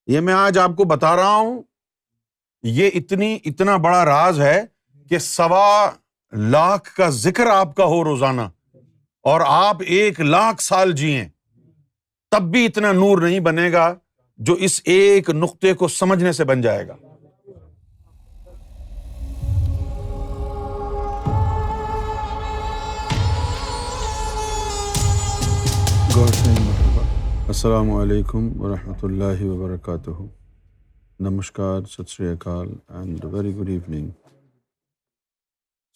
یہ میں آج آپ کو بتا رہا ہوں، یہ اتنا بڑا راز ہے کہ 1.25 کا ذکر آپ کا ہو روزانہ، اور آپ 1,00,000 سال جئیں تب بھی اتنا نور نہیں بنے گا جو اس ایک نقطے کو سمجھنے سے بن جائے گا۔ السلام علیکم ورحمۃ اللہ وبرکاتہ۔ نمسکار، ست سری اکال اینڈ ویری گڈ ایوننگ۔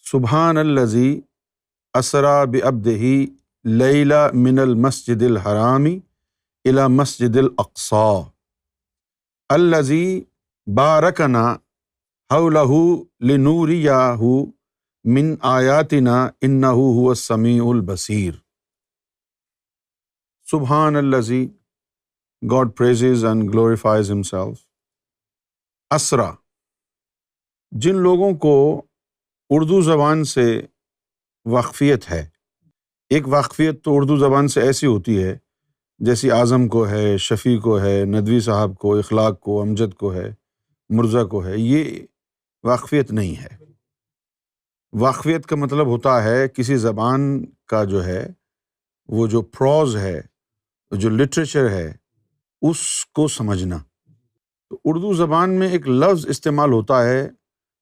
سبحان الذی اسریٰ بعبدہ لیلا من المسجد الحرام الی مسجد الاقصی الذی بارکنا حولہ لنوریہ من آیاتنا انہ هو السمیع البصیر۔ Subhan Allazi, God praises and glorifies himself. اسرا، جن لوگوں کو اردو زبان سے واقفیت ہے، ایک واقفیت تو اردو زبان سے ایسی ہوتی ہے جیسی اعظم کو ہے، شفیع کو ہے، ندوی صاحب کو، اخلاق کو، امجد کو ہے، مرزا کو ہے، یہ واقفیت نہیں ہے۔ واقفیت کا مطلب ہوتا ہے کسی زبان کا جو ہے وہ جو پروز ہے، جو لٹریچر ہے، اس کو سمجھنا۔ تو اردو زبان میں ایک لفظ استعمال ہوتا ہے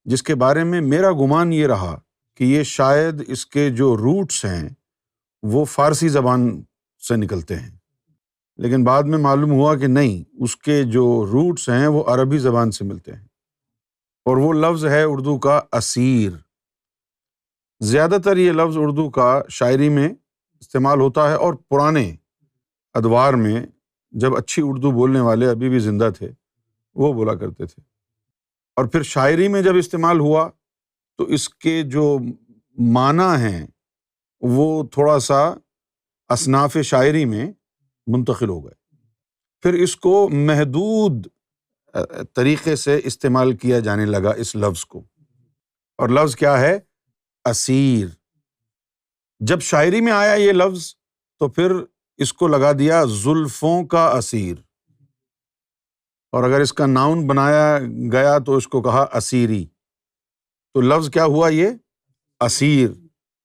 جس کے بارے میں میرا گمان یہ رہا کہ یہ شاید اس کے جو روٹس ہیں وہ فارسی زبان سے نکلتے ہیں، لیکن بعد میں معلوم ہوا کہ نہیں، اس کے جو روٹس ہیں وہ عربی زبان سے ملتے ہیں، اور وہ لفظ ہے اردو کا اسیر۔ زیادہ تر یہ لفظ اردو کا شاعری میں استعمال ہوتا ہے، اور پرانے ادوار میں جب اچھی اردو بولنے والے ابھی بھی زندہ تھے وہ بولا کرتے تھے، اور پھر شاعری میں جب استعمال ہوا تو اس کے جو معنی ہیں وہ تھوڑا سا اصناف شاعری میں منتقل ہو گئے، پھر اس کو محدود طریقے سے استعمال کیا جانے لگا اس لفظ کو، اور لفظ کیا ہے؟ اسیر۔ جب شاعری میں آیا یہ لفظ تو پھر اس کو لگا دیا زلفوں کا اسیر، اور اگر اس کا ناؤن بنایا گیا تو اس کو کہا اسیری۔ تو لفظ کیا ہوا؟ یہ اسیر،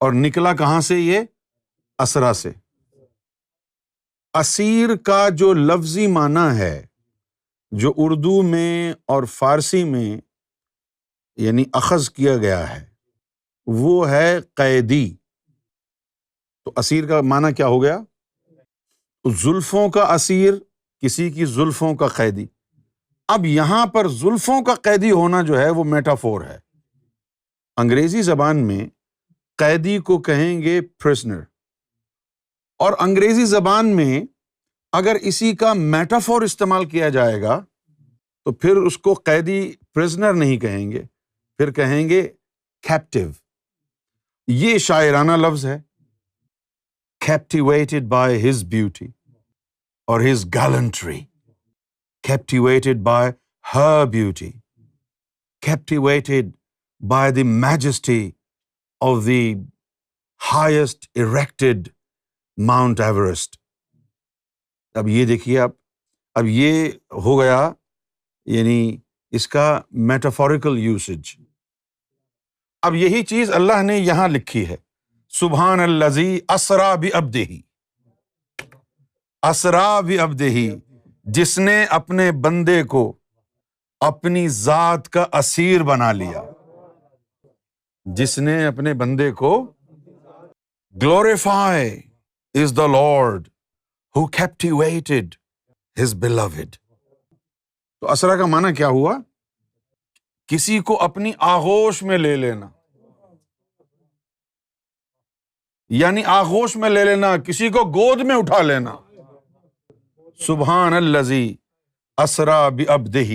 اور نکلا کہاں سے؟ یہ اسرا سے۔ اسیر کا جو لفظی معنی ہے، جو اردو میں اور فارسی میں یعنی اخذ کیا گیا ہے، وہ ہے قیدی۔ تو اسیر کا معنی کیا ہو گیا؟ زلفوں کا اسیر، کسی کی زلفوں کا قیدی۔ اب یہاں پر زلفوں کا قیدی ہونا جو ہے وہ میٹافور ہے۔ انگریزی زبان میں قیدی کو کہیں گے پرزنر، اور انگریزی زبان میں اگر اسی کا میٹافور استعمال کیا جائے گا تو پھر اس کو قیدی پرزنر نہیں کہیں گے، پھر کہیں گے کیپٹیو۔ یہ شاعرانہ لفظ ہے، captivated by his beauty or his gallantry, captivated by her beauty, captivated by the majesty of the highest erected Mount Everest۔ اب یہ دیکھیے، اب یہ ہو گیا یعنی اس کا میٹافوریکل یوسیج۔ اب یہی چیز اللہ نے یہاں لکھی ہے، سبحان الذی اسریٰ بعبدہ، اسریٰ بعبدہ، جس نے اپنے بندے کو اپنی ذات کا اسیر بنا لیا، جس نے اپنے بندے کو glorify is the Lord who captivated his beloved۔ تو اسرا کا معنی کیا ہوا؟ کسی کو اپنی آغوش میں لے لینا، یعنی آغوش میں لے لینا، کسی کو گود میں اٹھا لینا۔ سبحان الذی اسریٰ بعبدہ۔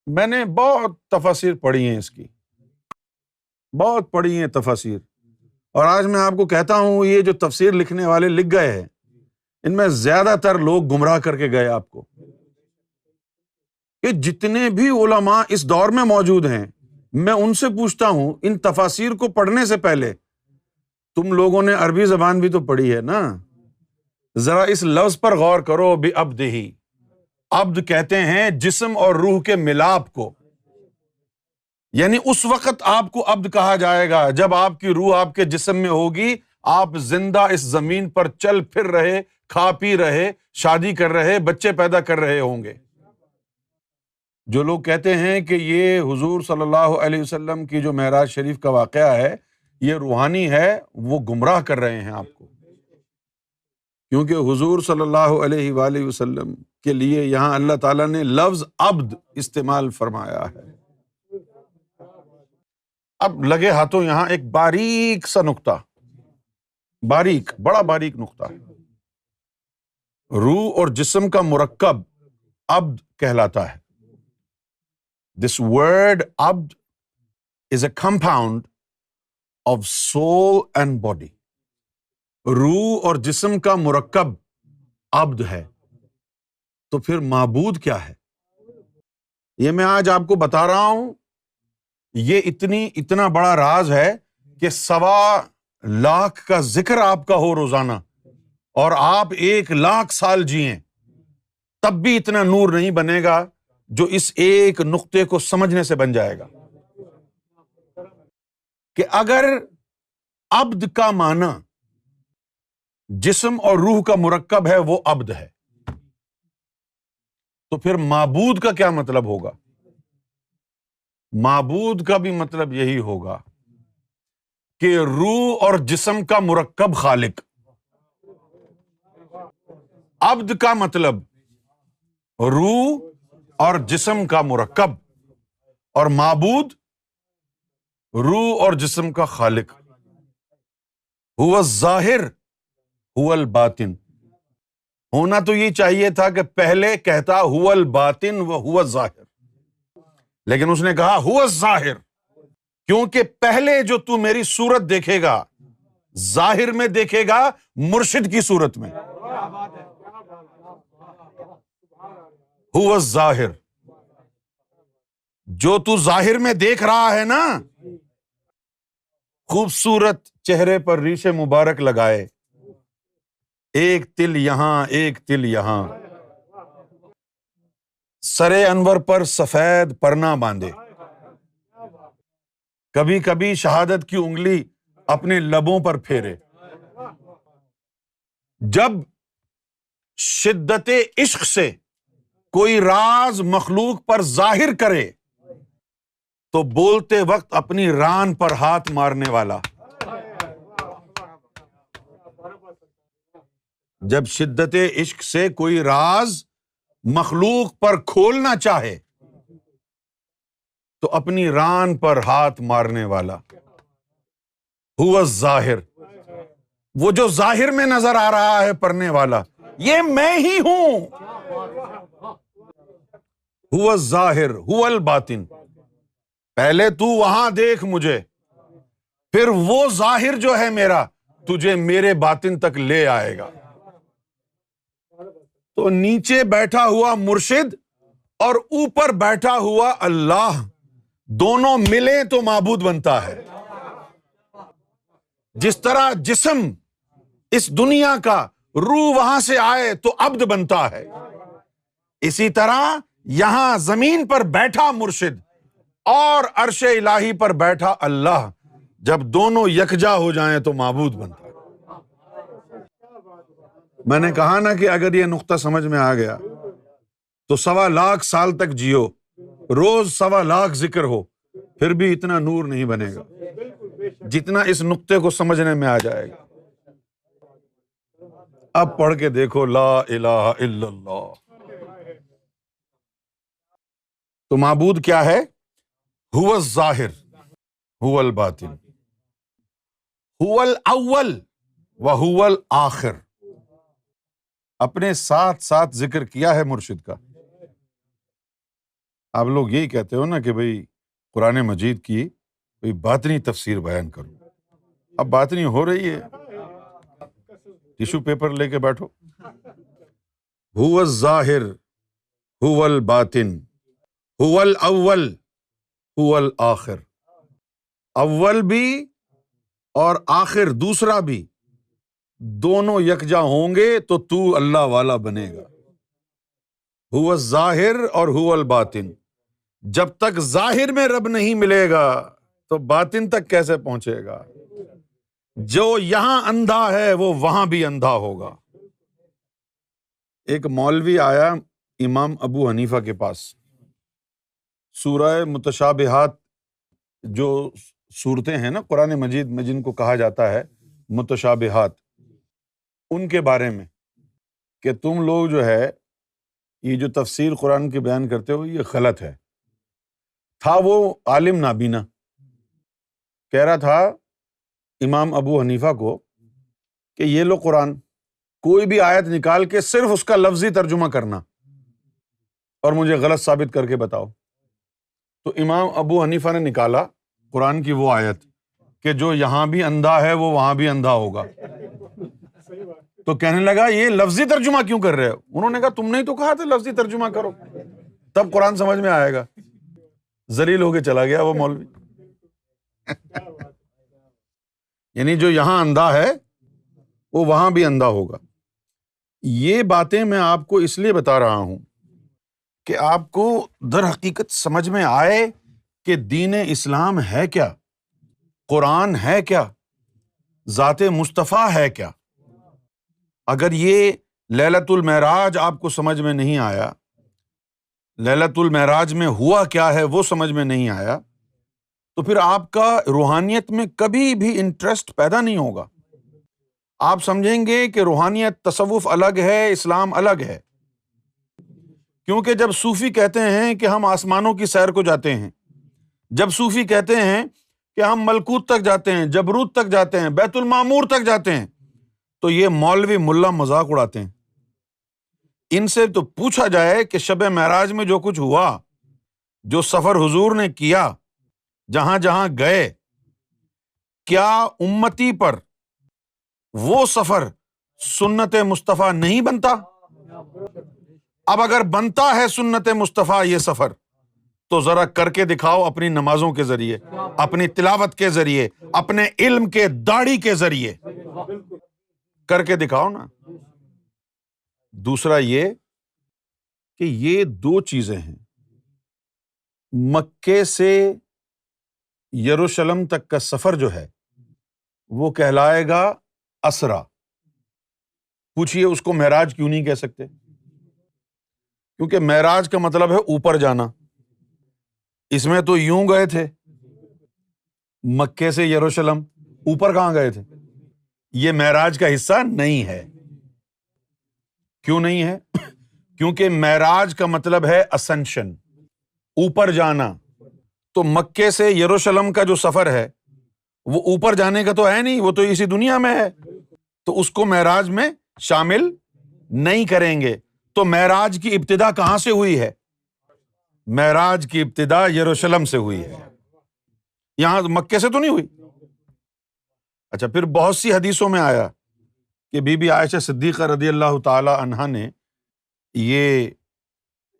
میں نے بہت تفاسیر پڑھی ہیں، اس کی بہت پڑھی ہیں تفاسیر، اور آج میں آپ کو کہتا ہوں یہ جو تفسیر لکھنے والے لکھ گئے ہیں ان میں زیادہ تر لوگ گمراہ کر کے گئے آپ کو، کہ جتنے بھی علماء اس دور میں موجود ہیں میں ان سے پوچھتا ہوں ان تفاسیر کو پڑھنے سے پہلے تم لوگوں نے عربی زبان بھی تو پڑھی ہے نا، ذرا اس لفظ پر غور کرو، بعبدہ۔ عبد کہتے ہیں جسم اور روح کے ملاپ کو، یعنی اس وقت آپ کو عبد کہا جائے گا جب آپ کی روح آپ کے جسم میں ہوگی، آپ زندہ اس زمین پر چل پھر رہے، کھا پی رہے، شادی کر رہے، بچے پیدا کر رہے ہوں گے۔ جو لوگ کہتے ہیں کہ یہ حضور صلی اللہ علیہ وسلم کی جو معراج شریف کا واقعہ ہے یہ روحانی ہے، وہ گمراہ کر رہے ہیں آپ کو، کیونکہ حضور صلی اللہ علیہ وآلہ وسلم کے لیے یہاں اللہ تعالیٰ نے لفظ عبد استعمال فرمایا ہے۔ اب لگے ہاتھوں یہاں ایک باریک سا نقطہ، بڑا باریک نقطہ ہے۔ روح اور جسم کا مرکب عبد کہلاتا ہے۔ This word abd is a compound of soul and body. روح اور جسم کا مرکب عبد ہے، تو پھر معبود کیا ہے؟ یہ میں آج آپ کو بتا رہا ہوں، یہ اتنا بڑا راز ہے کہ 1.25 کا ذکر آپ کا ہو روزانہ اور آپ 1,00,000 سال جئیں تب بھی اتنا نور نہیں بنے گا جو اس ایک نقطے کو سمجھنے سے بن جائے گا کہ اگر عبد کا معنی جسم اور روح کا مرکب ہے وہ عبد ہے، تو پھر معبود کا کیا مطلب ہوگا؟ معبود کا بھی مطلب یہی ہوگا کہ روح اور جسم کا مرکب خالق۔ عبد کا مطلب روح اور جسم کا مرکب، اور معبود روح اور جسم کا خالق۔ هو الظاہر هو الباطن، ہونا تو یہ چاہیے تھا کہ پہلے کہتا هو الباطن و هو الظاہر، لیکن اس نے کہا هو الظاہر، کیونکہ پہلے جو تو میری صورت دیکھے گا ظاہر میں دیکھے گا مرشد کی صورت میں۔ هو الظاہر، جو تو ظاہر میں دیکھ رہا ہے نا، خوبصورت چہرے پر ریش مبارک لگائے، ایک تل یہاں ایک تل یہاں، سر انور پر سفید پرنا باندھے، کبھی کبھی شہادت کی انگلی اپنے لبوں پر پھیرے، جب شدت عشق سے کوئی راز مخلوق پر ظاہر کرے تو بولتے وقت اپنی ران پر ہاتھ مارنے والا، جب شدت عشق سے کوئی راز مخلوق پر کھولنا چاہے تو اپنی ران پر ہاتھ مارنے والا، هو الظاہر، وہ جو ظاہر میں نظر آ رہا ہے پرنے والا، یہ میں ہی ہوں۔ هو الظاہر هو الباطن، پہلے تو وہاں دیکھ مجھے، پھر وہ ظاہر جو ہے میرا تجھے میرے باطن تک لے آئے گا۔ تو نیچے بیٹھا ہوا مرشد اور اوپر بیٹھا ہوا اللہ دونوں ملیں تو معبود بنتا ہے۔ جس طرح جسم اس دنیا کا روح وہاں سے آئے تو عبد بنتا ہے، اسی طرح یہاں زمین پر بیٹھا مرشد اور عرش الہی پر بیٹھا اللہ جب دونوں یکجا ہو جائیں تو معبود بنتا ہے۔ میں نے کہا نا کہ اگر یہ نقطہ سمجھ میں آ گیا تو 1.25 سال تک جیو، روز 1.25 ذکر ہو، پھر بھی اتنا نور نہیں بنے گا جتنا اس نقطے کو سمجھنے میں آ جائے گا۔ اب پڑھ کے دیکھو لا الہ الا اللہ۔ تو معبود کیا ہے؟ هو الظاہر هو الباطن هو الاول وهو الآخر۔ اپنے ساتھ ذکر کیا ہے مرشد کا۔ آپ لوگ یہی کہتے ہو نا کہ بھئی قرآن مجید کی بھئی باطنی تفسیر بیان کرو، اب باطنی ہو رہی ہے، ٹیشو پیپر لے کے بیٹھو۔ هو الظاہر هو الباطن هو الاول هو الآخر، اول بھی اور آخر دوسرا بھی دونوں یکجا ہوں گے تو تو اللہ والا بنے گا۔ هو الظاہر اور هو الباطن، جب تک ظاہر میں رب نہیں ملے گا تو باطن تک کیسے پہنچے گا؟ جو یہاں اندھا ہے وہ وہاں بھی اندھا ہوگا۔ ایک مولوی آیا امام ابو حنیفہ کے پاس، سورہ متشابہات جو صورتیں ہیں نا قرآن مجید میں جن کو کہا جاتا ہے متشابہات، ان کے بارے میں کہ تم لوگ جو ہے یہ جو تفسیر قرآن کی بیان کرتے ہو یہ غلط ہے۔ تھا وہ عالم نابینا، کہہ رہا تھا امام ابو حنیفہ کو کہ یہ لو قرآن، کوئی بھی آیت نکال کے صرف اس کا لفظی ترجمہ کرنا اور مجھے غلط ثابت کر کے بتاؤ۔ تو امام ابو حنیفہ نے نکالا قرآن کی وہ آیت کہ جو یہاں بھی اندھا ہے وہ وہاں بھی اندھا ہوگا۔ تو کہنے لگا یہ لفظی ترجمہ کیوں کر رہے ہو؟ انہوں نے کہا تم نے ہی تو کہا تھا لفظی ترجمہ کرو، تب قرآن سمجھ میں آئے گا۔ ذلیل ہو کے چلا گیا وہ مولوی۔ یعنی جو یہاں اندھا ہے وہ وہاں بھی اندھا ہوگا۔ یہ باتیں میں آپ کو اس لیے بتا رہا ہوں کہ آپ کو در حقیقت سمجھ میں آئے کہ دین اسلام ہے کیا، قرآن ہے کیا، ذات مصطفیٰ ہے کیا۔ اگر یہ لیلۃ المعراج آپ کو سمجھ میں نہیں آیا، لیلۃ المعراج میں ہوا کیا ہے وہ سمجھ میں نہیں آیا، تو پھر آپ کا روحانیت میں کبھی بھی انٹرسٹ پیدا نہیں ہوگا۔ آپ سمجھیں گے کہ روحانیت تصوف الگ ہے، اسلام الگ ہے۔ کیونکہ جب صوفی کہتے ہیں کہ ہم آسمانوں کی سیر کو جاتے ہیں، جب صوفی کہتے ہیں کہ ہم ملکوت تک جاتے ہیں، جبروت تک جاتے ہیں، بیت المعمور تک جاتے ہیں، تو یہ مولوی ملا مذاق اڑاتے ہیں۔ ان سے تو پوچھا جائے کہ شب معراج میں جو کچھ ہوا، جو سفر حضور نے کیا، جہاں جہاں گئے، کیا امتی پر وہ سفر سنت مصطفیٰ نہیں بنتا؟ اب اگر بنتا ہے سنت مصطفیٰ یہ سفر، تو ذرا کر کے دکھاؤ اپنی نمازوں کے ذریعے، اپنی تلاوت کے ذریعے، اپنے علم کے داڑھی کے ذریعے کر کے دکھاؤ نا۔ دوسرا یہ کہ یہ دو چیزیں ہیں، مکے سے یروشلم تک کا سفر جو ہے وہ کہلائے گا اسرا۔ پوچھئے اس کو معراج کیوں نہیں کہہ سکتے؟ کیونکہ معراج کا مطلب ہے اوپر جانا، اس میں تو یوں گئے تھے مکے سے یروشلم، اوپر کہاں گئے تھے؟ یہ معراج کا حصہ نہیں ہے۔ کیوں نہیں ہے؟ کیونکہ معراج کا مطلب ہے اسنشن، اوپر جانا۔ تو مکے سے یروشلم کا جو سفر ہے وہ اوپر جانے کا تو ہے نہیں، وہ تو اسی دنیا میں ہے، تو اس کو معراج میں شامل نہیں کریں گے۔ تو معراج کی ابتدا کہاں سے ہوئی ہے؟ معراج کی ابتدا یروشلم سے ہوئی ہے، یہاں مکے سے تو نہیں ہوئی۔ اچھا، پھر بہت سی حدیثوں میں آیا کہ بی بی عائشہ صدیقہ رضی اللہ تعالی عنہا نے یہ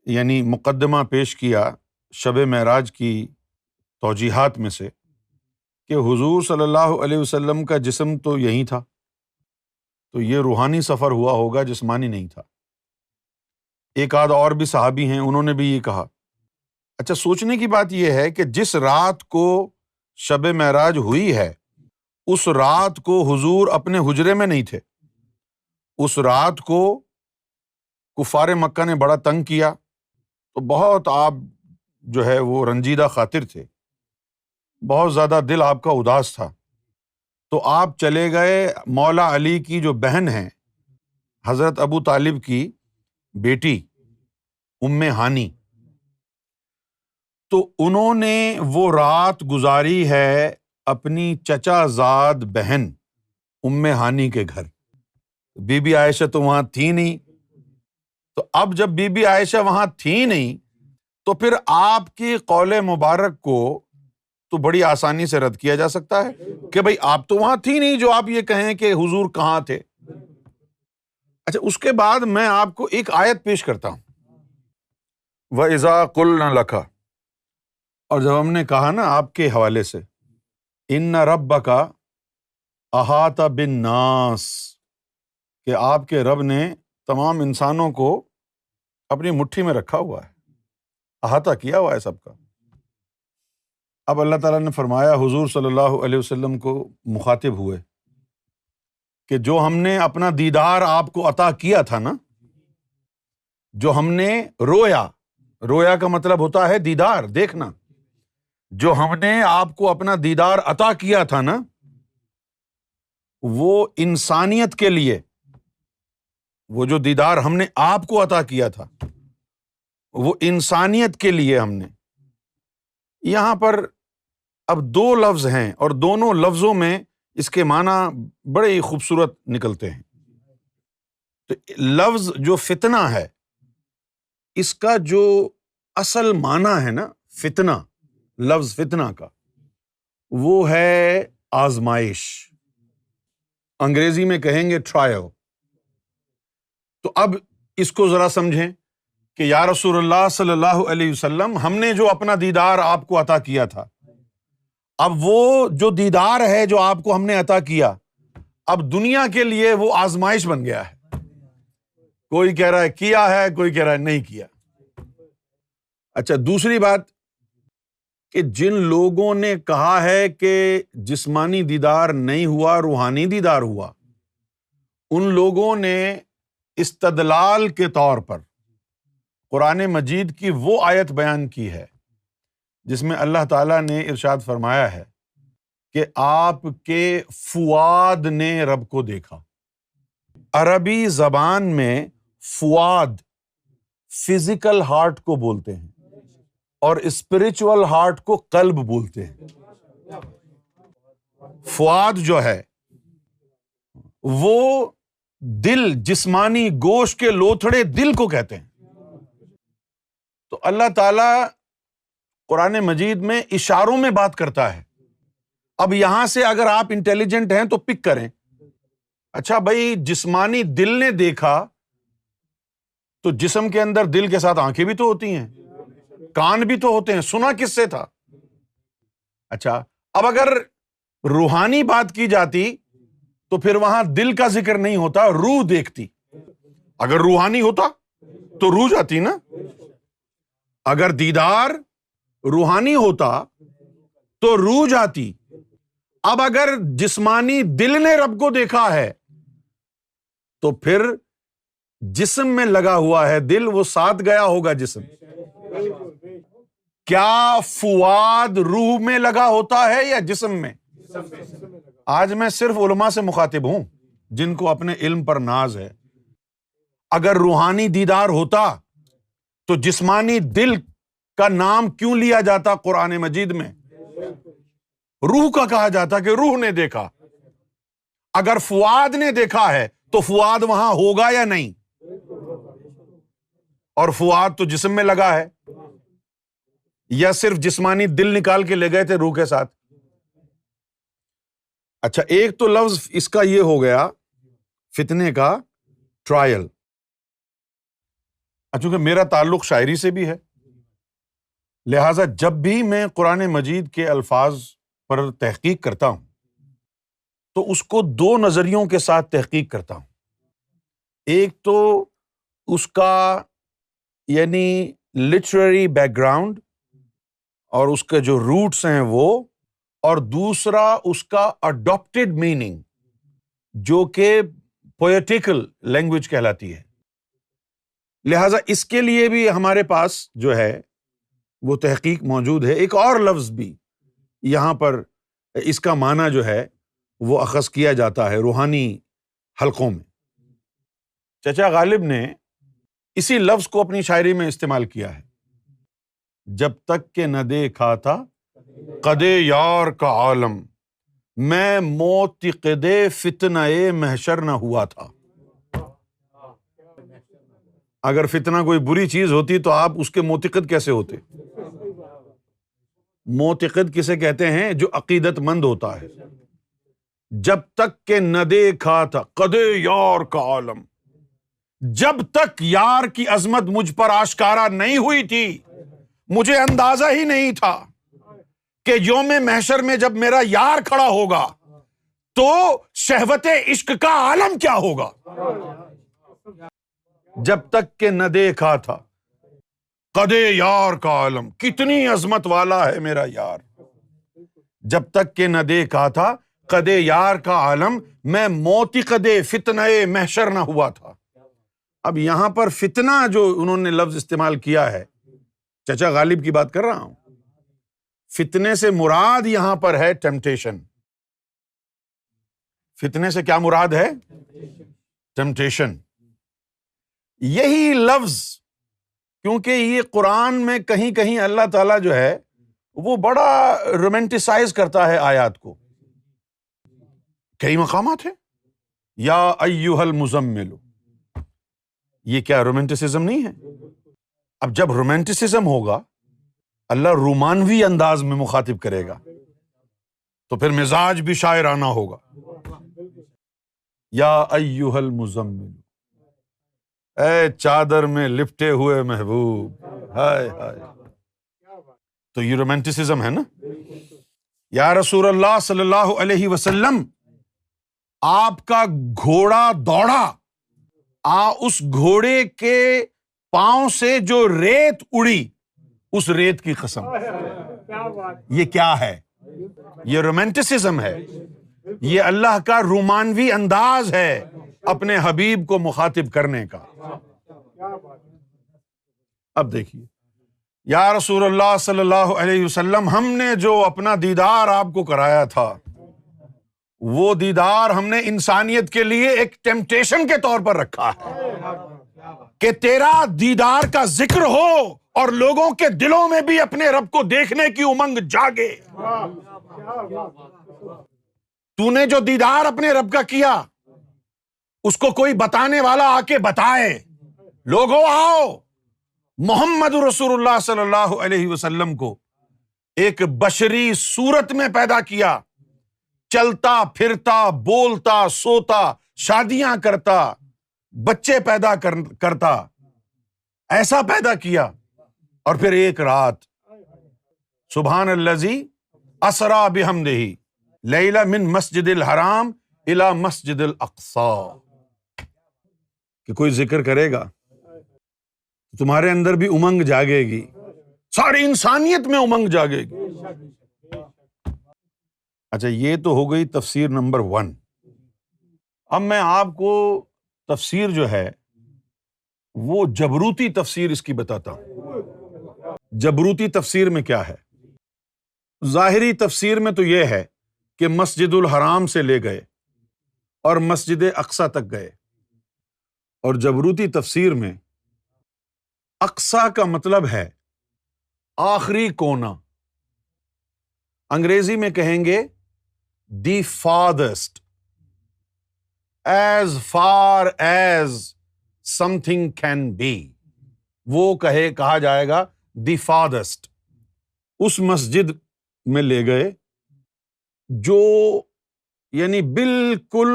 یعنی مقدمہ پیش کیا شب معراج کی توجیحات میں سے کہ حضور صلی اللہ علیہ وسلم کا جسم تو یہی تھا، تو یہ روحانی سفر ہوا ہوگا، جسمانی نہیں تھا۔ ایک آدھ اور بھی صحابی ہیں، انہوں نے بھی یہ کہا۔ اچھا، سوچنے کی بات یہ ہے کہ جس رات کو شب معراج ہوئی ہے، اس رات کو حضور اپنے حجرے میں نہیں تھے۔ اس رات کو کفار مکہ نے بڑا تنگ کیا، تو بہت آپ جو ہے وہ رنجیدہ خاطر تھے، بہت زیادہ دل آپ کا اداس تھا۔ تو آپ چلے گئے مولا علی کی جو بہن ہیں، حضرت ابو طالب کی بیٹی ام ہانی، تو انہوں نے وہ رات گزاری ہے اپنی چچا زاد بہن ام ہانی کے گھر۔ بی بی عائشہ تو وہاں تھی نہیں، تو اب جب بی بی عائشہ وہاں تھی نہیں تو پھر آپ کی قول مبارک کو تو بڑی آسانی سے رد کیا جا سکتا ہے کہ بھئی آپ تو وہاں تھی نہیں جو آپ یہ کہیں کہ حضور کہاں تھے۔ اچھا، اس کے بعد میں آپ کو ایک آیت پیش کرتا ہوں، وَإِذَا قُلْنَا لَكَ، اور جب ہم نے کہا نا آپ کے حوالے سے، إِنَّ رَبَّكَ أَحَاطَ بِالنَّاسِ، کہ آپ کے رب نے تمام انسانوں کو اپنی مٹھی میں رکھا ہوا ہے، احاطہ کیا ہوا ہے سب کا۔ اب اللہ تعالیٰ نے فرمایا، حضور صلی اللہ علیہ وسلم کو مخاطب ہوئے کہ جو ہم نے اپنا دیدار آپ کو عطا کیا تھا نا، جو ہم نے رویا کا مطلب ہوتا ہے دیدار، دیکھنا، جو ہم نے آپ کو اپنا دیدار عطا کیا تھا نا، وہ انسانیت کے لیے، وہ جو دیدار ہم نے آپ کو عطا کیا تھا وہ انسانیت کے لیے ہم نے۔ یہاں پر اب دو لفظ ہیں اور دونوں لفظوں میں اس کے معنی بڑے ہی خوبصورت نکلتے ہیں۔ تو لفظ جو فتنہ ہے، اس کا جو اصل معنی ہے نا، فتنہ، لفظ فتنہ کا، وہ ہے آزمائش، انگریزی میں کہیں گے ٹرائل۔ تو اب اس کو ذرا سمجھیں کہ یا رسول اللہ صلی اللہ علیہ وسلم، ہم نے جو اپنا دیدار آپ کو عطا کیا تھا، اب وہ جو دیدار ہے جو آپ کو ہم نے عطا کیا، اب دنیا کے لیے وہ آزمائش بن گیا ہے۔ کوئی کہہ رہا ہے کیا ہے، کوئی کہہ رہا ہے نہیں کیا۔ اچھا، دوسری بات کہ جن لوگوں نے کہا ہے کہ جسمانی دیدار نہیں ہوا، روحانی دیدار ہوا، ان لوگوں نے استدلال کے طور پر قرآن مجید کی وہ آیت بیان کی ہے جس میں اللہ تعالیٰ نے ارشاد فرمایا ہے کہ آپ کے فؤاد نے رب کو دیکھا۔ عربی زبان میں فؤاد فزیکل ہارٹ کو بولتے ہیں اور اسپرچول ہارٹ کو قلب بولتے ہیں۔ فؤاد جو ہے وہ دل، جسمانی گوشت کے لوتھڑے دل کو کہتے ہیں۔ تو اللہ تعالیٰ قرآن مجید میں اشاروں میں بات کرتا ہے۔ اب یہاں سے اگر آپ انٹیلیجنٹ ہیں تو پک کریں، اچھا بھائی جسمانی دل نے دیکھا تو جسم کے اندر دل کے ساتھ آنکھیں بھی تو ہوتی ہیں، کان بھی تو ہوتے ہیں، سنا کس سے تھا؟ اچھا، اب اگر روحانی بات کی جاتی تو پھر وہاں دل کا ذکر نہیں ہوتا، روح دیکھتی۔ اگر روحانی ہوتا تو روح جاتی نا۔ اگر دیدار روحانی ہوتا تو روح جاتی۔ اب اگر جسمانی دل نے رب کو دیکھا ہے تو پھر جسم میں لگا ہوا ہے دل، وہ ساتھ گیا ہوگا جسم۔ کیا فؤاد روح میں لگا ہوتا ہے یا جسم میں؟ آج میں صرف علماء سے مخاطب ہوں جن کو اپنے علم پر ناز ہے۔ اگر روحانی دیدار ہوتا تو جسمانی دل کا نام کیوں لیا جاتا قرآن مجید میں؟ روح کا کہا جاتا کہ روح نے دیکھا۔ اگر فؤاد نے دیکھا ہے تو فؤاد وہاں ہوگا یا نہیں؟ اور فؤاد تو جسم میں لگا ہے، یا صرف جسمانی دل نکال کے لے گئے تھے روح کے ساتھ؟ اچھا، ایک تو لفظ اس کا یہ ہو گیا فتنے کا، ٹرائل۔ چونکہ میرا تعلق شاعری سے بھی ہے، لہٰذا جب بھی میں قرآن مجید کے الفاظ پر تحقیق کرتا ہوں تو اس کو دو نظریوں کے ساتھ تحقیق کرتا ہوں۔ ایک تو اس کا یعنی لٹریری بیک گراؤنڈ اور اس کے جو روٹس ہیں وہ، اور دوسرا اس کا اڈاپٹیڈ میننگ جو کہ پوئٹیکل لینگویج کہلاتی ہے۔ لہٰذا اس کے لیے بھی ہمارے پاس جو ہے وہ تحقیق موجود ہے۔ ایک اور لفظ بھی یہاں پر اس کا معنی جو ہے وہ اخذ کیا جاتا ہے روحانی حلقوں میں۔ چچا غالب نے اسی لفظ کو اپنی شاعری میں استعمال کیا ہے، جب تک کہ نہ دیکھا تھا قدِ یار کا عالم، میں موتقد فتنہ محشر نہ ہوا تھا۔ اگر فتنہ کوئی بری چیز ہوتی تو آپ اس کے موتقد کیسے ہوتے؟ موتقد کسے کہتے ہیں؟ جو عقیدت مند ہوتا ہے۔ جب تک کہ نہ دیکھا تھا قدِ یار کا عالم، جب تک یار کی عظمت مجھ پر آشکارا نہیں ہوئی تھی، مجھے اندازہ ہی نہیں تھا کہ یوم محشر میں جب میرا یار کھڑا ہوگا تو شہوت عشق کا عالم کیا ہوگا۔ جب تک کہ نہ دیکھا تھا قدے یار کا عالم، کتنی عظمت والا ہے میرا یار، جب تک کہ نہ دیکھا تھا قدے یار کا عالم، میں موتی قدے فتنہ محشر نہ ہوا تھا۔ اب یہاں پر فتنہ جو انہوں نے لفظ استعمال کیا ہے، چچا غالب کی بات کر رہا ہوں، فتنے سے مراد یہاں پر ہے ٹیمپٹیشن۔ فتنے سے کیا مراد ہے؟ ٹیمپٹیشن۔ یہی لفظ، کیونکہ یہ قرآن میں کہیں کہیں اللہ تعالیٰ جو ہے وہ بڑا رومانٹیسائز کرتا ہے آیات کو، کئی مقامات ہیں، یا ایھا المزمل، یہ کیا رومانٹسزم نہیں ہے؟ اب جب رومانٹسزم ہوگا، اللہ رومانوی انداز میں مخاطب کرے گا تو پھر مزاج بھی شاعرانہ ہوگا۔ یا ایھا المزمل، اے چادر میں لپٹے ہوئے محبوب، ہائے ہائے، تو یہ رومانٹسزم ہے نا۔ یا رسول اللہ صلی اللہ علیہ وسلم، آپ کا گھوڑا دوڑا، اس گھوڑے کے پاؤں سے جو ریت اڑی، اس ریت کی قسم۔ یہ کیا ہے؟ یہ رومانٹسزم ہے، یہ اللہ کا رومانوی انداز ہے اپنے حبیب کو مخاطب کرنے کا۔ اب دیکھیے، یا رسول اللہ صلی اللہ علیہ وسلم، ہم نے جو اپنا دیدار آپ کو کرایا تھا، وہ دیدار ہم نے انسانیت کے لیے ایک ٹیمپٹیشن کے طور پر رکھا ہے کہ تیرا دیدار کا ذکر ہو اور لوگوں کے دلوں میں بھی اپنے رب کو دیکھنے کی امنگ جاگے۔ تو نے جو دیدار اپنے رب کا کیا، اس کو کوئی بتانے والا آ کے بتائے، لوگوں آؤ، محمد رسول اللہ صلی اللہ علیہ وسلم کو ایک بشری صورت میں پیدا کیا، چلتا پھرتا، بولتا، سوتا، شادیاں کرتا، بچے پیدا کرتا، ایسا پیدا کیا، اور پھر ایک رات سبحان الذی اسریٰ بحمدہ لیلا من مسجد الحرام الی مسجد الاقصی، کہ کوئی ذکر کرے گا تمہارے اندر بھی امنگ جاگے گی، ساری انسانیت میں امنگ جاگے گی۔ اچھا، یہ تو ہو گئی تفسیر نمبر 1۔ اب میں آپ کو تفسیر جو ہے وہ جبروتی تفسیر اس کی بتاتا ہوں۔ جبروتی تفسیر میں کیا ہے؟ ظاہری تفسیر میں تو یہ ہے کہ مسجد الحرام سے لے گئے اور مسجد اقصیٰ تک گئے، اور جبروتی تفسیر میں اقصیٰ کا مطلب ہے آخری کونا، انگریزی میں کہیں گے دی farthest، as far as something can be، وہ کہا جائے گا دی farthest۔ اس مسجد میں لے گئے جو یعنی بالکل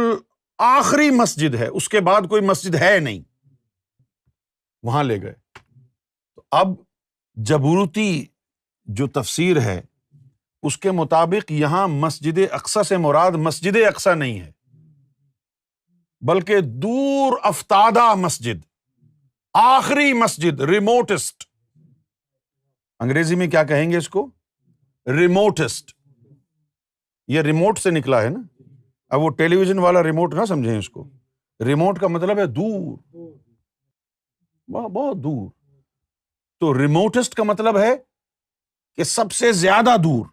آخری مسجد ہے، اس کے بعد کوئی مسجد ہے نہیں، وہاں لے گئے۔ تو اب جبروتی جو تفسیر ہے اس کے مطابق یہاں مسجد اقصیٰ سے مراد مسجد اقصیٰ نہیں ہے، بلکہ دور افتادہ مسجد، آخری مسجد، ریموٹسٹ۔ انگریزی میں کیا کہیں گے اس کو؟ ریموٹسٹ۔ یہ ریموٹ سے نکلا ہے نا، اب وہ ٹیلی ویژن والا ریموٹ نہ سمجھیں اس کو، ریموٹ کا مطلب ہے دور، بہت دور۔ تو ریموٹسٹ کا مطلب ہے کہ سب سے زیادہ دور۔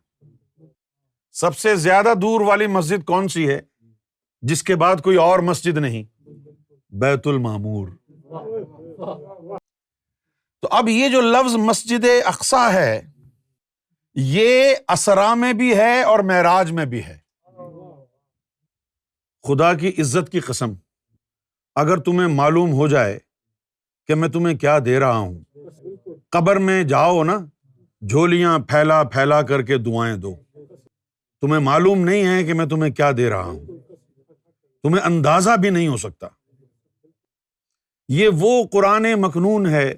سب سے زیادہ دور والی مسجد کون سی ہے جس کے بعد کوئی اور مسجد نہیں؟ بیت المعمور۔ تو اب یہ جو لفظ مسجد اقصیٰ ہے، یہ اسریٰ میں بھی ہے اور معراج میں بھی ہے۔ خدا کی عزت کی قسم، اگر تمہیں معلوم ہو جائے کہ میں تمہیں کیا دے رہا ہوں، قبر میں جاؤ نا، جھولیاں پھیلا پھیلا کر کے دعائیں دو، تمہیں معلوم نہیں ہے کہ میں تمہیں کیا دے رہا ہوں، تمہیں اندازہ بھی نہیں ہو سکتا۔ یہ وہ قرآن مکنون ہے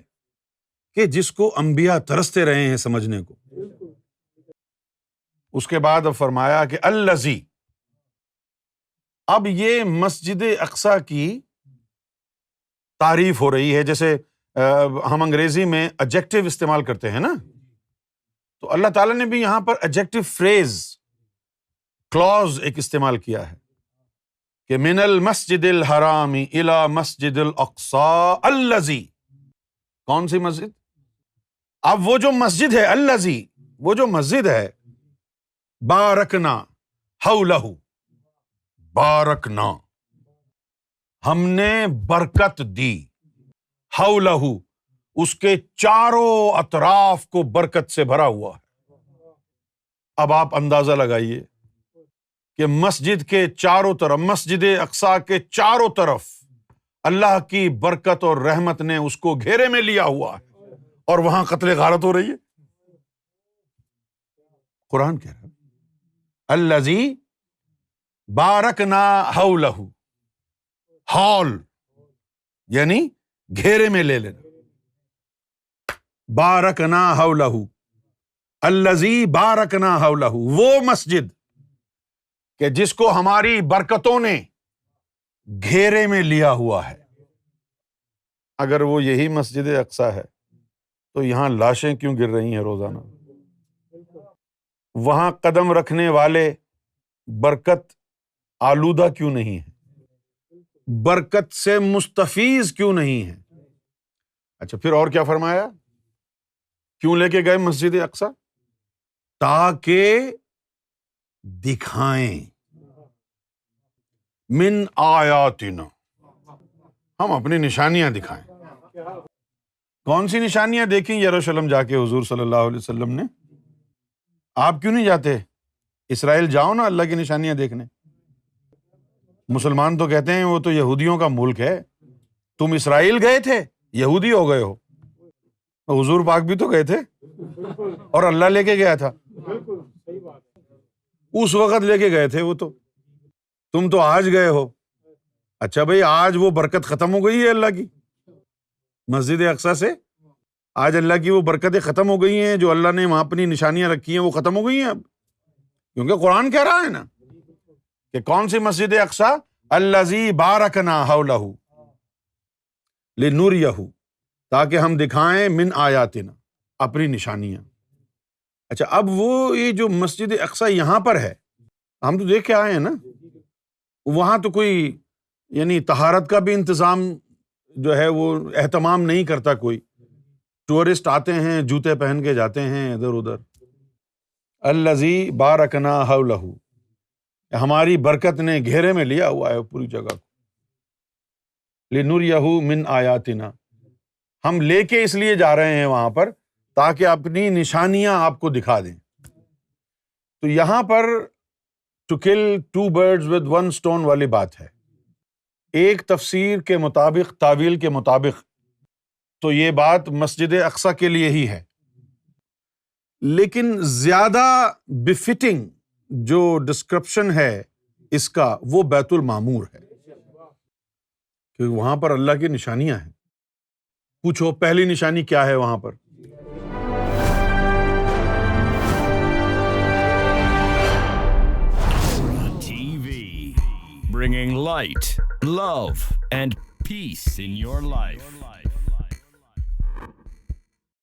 کہ جس کو انبیاء ترستے رہے ہیں سمجھنے کو۔ اس کے بعد اب فرمایا کہ الذی، اب یہ مسجد اقصیٰ کی تعریف ہو رہی ہے. جیسے ہم انگریزی میں ایڈجیکٹو استعمال کرتے ہیں نا، تو اللہ تعالیٰ نے بھی یہاں پر ایڈجیکٹو فریز کلوز ایک استعمال کیا ہے کہ من المسجد الحرام الی مسجد الاقصی الذی. کون سی مسجد؟ اب وہ جو مسجد ہے الذی، وہ جو مسجد ہے بارکنا حولہ، بارکنا ہم نے برکت دی، حولہ اس کے چاروں اطراف کو برکت سے بھرا ہوا ہے. اب آپ اندازہ لگائیے کہ مسجد کے چاروں طرف، مسجد اقصیٰ کے چاروں طرف اللہ کی برکت اور رحمت نے اس کو گھیرے میں لیا ہوا ہے، اور وہاں قتل غارت ہو رہی ہے. قرآن کہہ رہا ہے الذی بارکنا حولہ، ہال یعنی گھیرے میں لے لینا. بارکنا حولہ الذی بارکنا حولہ، وہ مسجد کہ جس کو ہماری برکتوں نے گھیرے میں لیا ہوا ہے. اگر وہ یہی مسجد اقصیٰ ہے تو یہاں لاشیں کیوں گر رہی ہیں روزانہ؟ وہاں قدم رکھنے والے برکت آلودہ کیوں نہیں ہیں؟ برکت سے مستفیض کیوں نہیں ہیں؟ اچھا پھر اور کیا فرمایا؟ کیوں لے کے گئے مسجد اقصیٰ؟ تاکہ دکھائیں من آیاتنا، ہم اپنی نشانیاں دکھائیں. کون سی نشانیاں دیکھیں یروشلم جا کے حضور صلی اللہ علیہ وسلم نے؟ آپ کیوں نہیں جاتے؟ اسرائیل جاؤ نا اللہ کی نشانیاں دیکھنے. مسلمان تو کہتے ہیں وہ تو یہودیوں کا ملک ہے. تم اسرائیل گئے تھے، یہودی ہو گئے ہو. حضور پاک بھی تو گئے تھے اور اللہ لے کے گیا تھا. اس وقت لے کے گئے تھے وہ تو، تم تو آج گئے ہو. اچھا بھائی، آج وہ برکت ختم ہو گئی ہے اللہ کی مسجد اقصیٰ سے؟ آج اللہ کی وہ برکتیں ختم ہو گئی ہیں جو اللہ نے وہاں اپنی نشانیاں رکھی ہیں، وہ ختم ہو گئی ہیں اب. کیونکہ قرآن کہہ رہا ہے نا کہ کون سی مسجد اقصیٰ؟ الذی بارکنا حولہ لنریہ، تاکہ ہم دکھائیں من آیاتنا، اپنی نشانیاں. اچھا اب وہ یہ جو مسجد اقصیٰ یہاں پر ہے، ہم تو دیکھ کے آئے ہیں نا، وہاں تو کوئی یعنی طہارت کا بھی انتظام جو ہے وہ اہتمام نہیں کرتا کوئی. ٹورسٹ آتے ہیں، جوتے پہن کے جاتے ہیں ادھر ادھر. الذی بارکنا حولہ، ہماری برکت نے گھیرے میں لیا ہوا ہے پوری جگہ کو. لنریہ من آیاتنا، ہم لے کے اس لیے جا رہے ہیں وہاں پر تاکہ اپنی نشانیاں آپ کو دکھا دیں. تو یہاں پر to kill two birds with one stone والی بات ہے. ایک تفسیر کے مطابق، تاویل کے مطابق تو یہ بات مسجد اقصیٰ کے لیے ہی ہے، لیکن زیادہ بفٹنگ جو ڈسکرپشن ہے اس کا وہ بیت المعمور ہے، کہ وہاں پر اللہ کی نشانیاں ہیں. پوچھو پہلی نشانی کیا ہے وہاں پر؟ Bringing light, love, and peace in your life.